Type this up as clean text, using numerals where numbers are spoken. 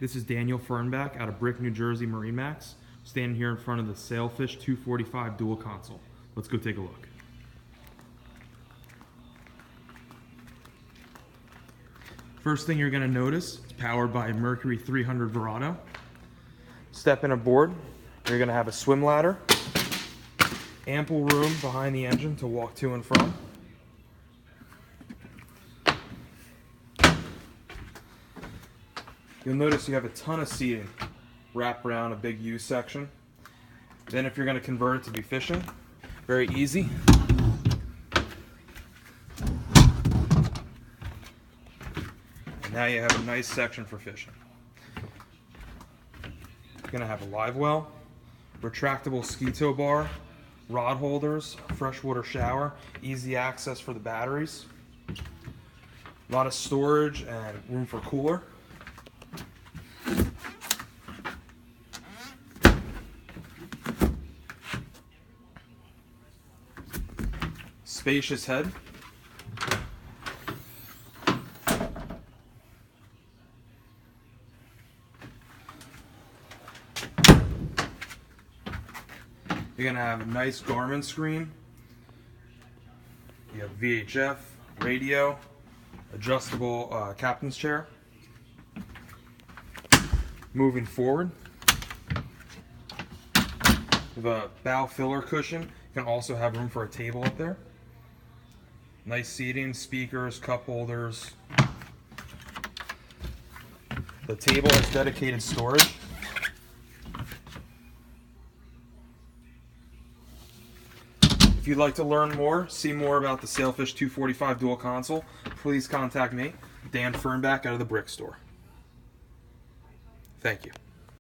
This is Daniel Fernback out of Brick, New Jersey, MarineMax. Standing here in front of the Sailfish 245 Dual Console. Let's go take a look. First thing you're going to notice, it's powered by a Mercury 300 Verado. Step in aboard, you're going to have a swim ladder, ample room behind the engine to walk to and from. You'll notice you have a ton of seating wrapped around a big U section. Then if you're going to convert it to be fishing, very easy. And now you have a nice section for fishing. You're going to have a live well, retractable ski tow bar, rod holders, freshwater shower, easy access for the batteries, a lot of storage and room for cooler. Spacious head. You're going to have a nice Garmin screen. You have VHF, radio, adjustable captain's chair. Moving forward, with a bow filler cushion. You can also have room for a table up there. Nice seating, speakers, cup holders. The table has dedicated storage. If you'd like to learn more, see more about the Sailfish 245 Dual Console, please contact me, Dan Fernback out of the Brick Store. Thank you.